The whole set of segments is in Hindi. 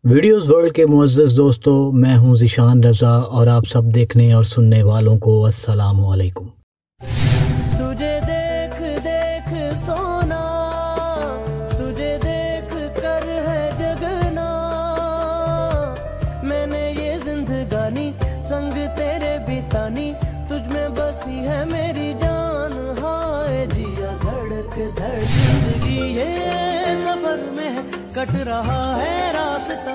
वीडियोस वर्ल्ड के मुअज़्ज़ज़ दोस्तों, मैं हूं ज़ीशान रज़ा और आप सब देखने और सुनने वालों को अस्सलामु अलैकुम। तुझे देख देख सोना, तुझे देख कर है जगना, मैंने ये जिंदगानी संग तेरे बितानी, तुझ में बसी है मेरी जान। हाय जिया धड़क धड़ जिंदगी ये सफर में कट रहा है रास्ता,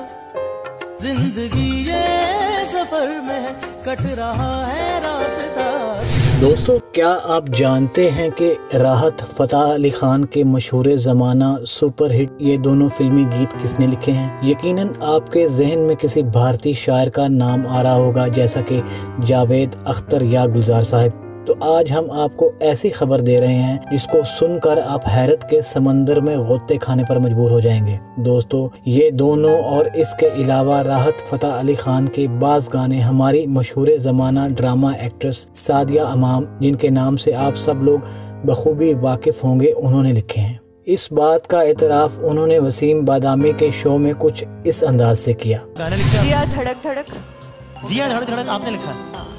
जिंदगी ये सफर में कट रहा है रास्ता। दोस्तों, क्या आप जानते हैं कि राहत फ़तेह अली खान के मशहूर ज़माना सुपरहिट ये दोनों फिल्मी गीत किसने लिखे हैं? यकीनन आपके जहन में किसी भारतीय शायर का नाम आ रहा होगा, जैसा कि जावेद अख्तर या गुलजार साहब। तो आज हम आपको ऐसी खबर दे रहे हैं जिसको सुनकर आप हैरत के समंदर में गोते खाने पर मजबूर हो जाएंगे। दोस्तों, ये दोनों और इसके अलावा राहत फ़तेह अली खान के बाज़ गाने हमारी मशहूर ज़माना ड्रामा एक्ट्रेस सादिया इमाम, जिनके नाम से आप सब लोग बखूबी वाकिफ़ होंगे, उन्होंने लिखे हैं। इस बात का एतराफ़ उन्होंने वसीम बादामी के शो में कुछ इस अंदाज से किया। जिया धड़क धड़क, जिया धड़क धड़क आपने लिखा है,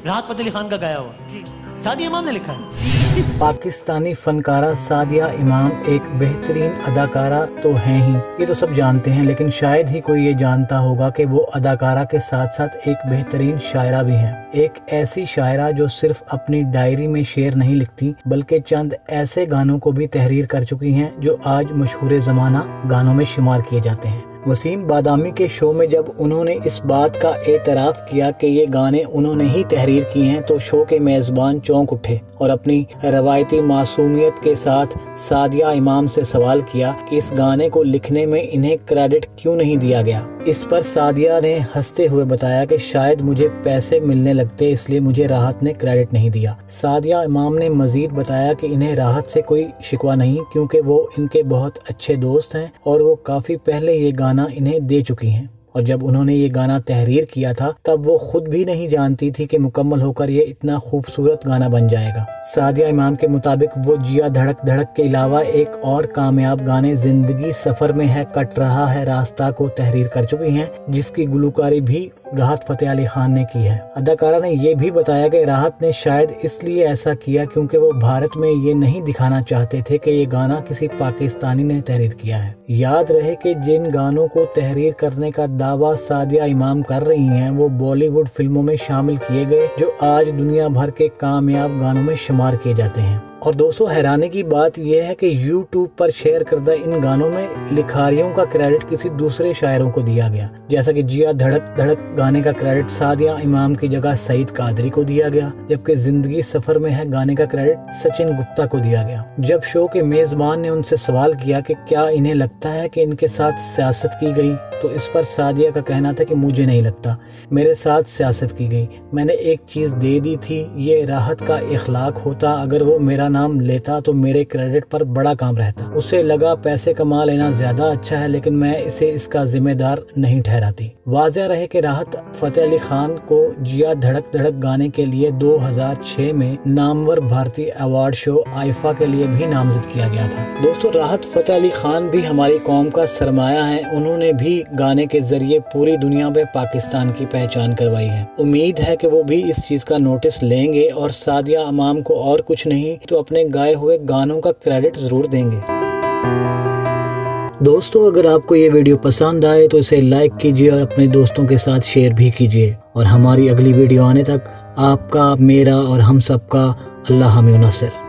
राहत फ़तेह अली खान का गाया हुआ सादिया इमाम ने लिखा है। पाकिस्तानी फनकारा सादिया इमाम एक बेहतरीन अदाकारा तो हैं ही, ये तो सब जानते हैं, लेकिन शायद ही कोई ये जानता होगा कि वो अदाकारा के साथ साथ एक बेहतरीन शायरा भी हैं। एक ऐसी शायरा जो सिर्फ अपनी डायरी में शेर नहीं लिखती, बल्कि चंद ऐसे गानों को भी तहरीर कर चुकी हैं जो आज मशहूर ज़माना गानों में शुमार किए जाते हैं। वसीम बादामी के शो में जब उन्होंने इस बात का एतराफ़ किया कि ये गाने उन्होंने ही तहरीर किए हैं, तो शो के मेज़बान चौंक उठे और अपनी रवायती मासूमियत के साथ सादिया इमाम से सवाल किया कि इस गाने को लिखने में इन्हें क्रेडिट क्यों नहीं दिया गया। इस पर सादिया ने हंसते हुए बताया कि शायद मुझे पैसे मिलने लगते, इसलिए मुझे राहत ने क्रेडिट नहीं दिया। सादिया इमाम ने मजीद बताया कि इन्हें राहत से कोई शिकवा नहीं, क्योंकि वो इनके बहुत अच्छे दोस्त हैं और वो काफ़ी पहले ये गाना इन्हें दे चुकी हैं। और जब उन्होंने ये गाना तहरीर किया था तब वो खुद भी नहीं जानती थी कि मुकम्मल होकर ये इतना खूबसूरत गाना बन जाएगा। सादिया इमाम के मुताबिक वो जिया धड़क धड़क के अलावा एक और कामयाब गाने जिंदगी सफर में है कट रहा है रास्ता को तहरीर कर चुकी हैं, जिसकी गुलकारी भी राहत फ़तेह अली खान ने की है। अदाकारा ने यह भी बताया कि राहत ने शायद इसलिए ऐसा किया क्योंकि वो भारत में ये नहीं दिखाना चाहते थे कि ये गाना किसी पाकिस्तानी ने तहरीर किया है। याद रहे कि जिन गानों को तहरीर करने का दावा सादिया इमाम कर रही हैं, वो बॉलीवुड फिल्मों में शामिल किए गए जो आज दुनिया भर के कामयाब गानों में शुमार किए जाते हैं। और दोस्तों, हैरानी की बात यह है कि YouTube पर शेयर करदा इन गानों में लिखारियों का क्रेडिट किसी दूसरे शायरों को दिया गया, जैसा कि जिया धड़क धड़क गाने का क्रेडिट सादिया इमाम की जगह सईद कादरी को दिया गया, जबकि जिंदगी सफर में है गाने का क्रेडिट सचिन गुप्ता को दिया गया। जब शो के मेजबान ने उनसे सवाल किया कि क्या इन्हें लगता है कि इनके साथ सियासत की गई, तो इस पर सादिया का कहना था कि मुझे नहीं लगता मेरे साथ सियासत की गई, मैंने एक चीज़ दे दी थी, ये राहत का इखलाक होता, अगर वो मेरा नाम लेता तो मेरे क्रेडिट पर बड़ा काम रहता। उसे लगा पैसे कमा लेना ज्यादा अच्छा है, लेकिन मैं इसे इसका जिम्मेदार नहीं ठहराती। वाज़ेह रहे कि राहत फ़तेह अली खान को जिया धड़क धड़क गाने के लिए 2006 में नामवर भारतीय अवार्ड शो आईफा के लिए भी नामजद किया गया था। दोस्तों, राहत फ़तेह अली खान भी हमारी कौम का सरमाया है, उन्होंने भी गाने के जरिए पूरी दुनिया में पाकिस्तान की पहचान करवाई है। उम्मीद है कि वो भी इस चीज का नोटिस लेंगे और सादिया इमाम को और कुछ नहीं तो अपने गाए हुए गानों का क्रेडिट जरूर देंगे। दोस्तों, अगर आपको ये वीडियो पसंद आए तो इसे लाइक कीजिए और अपने दोस्तों के साथ शेयर भी कीजिए। और हमारी अगली वीडियो आने तक आपका, मेरा और हम सबका अल्लाह हामी नसर।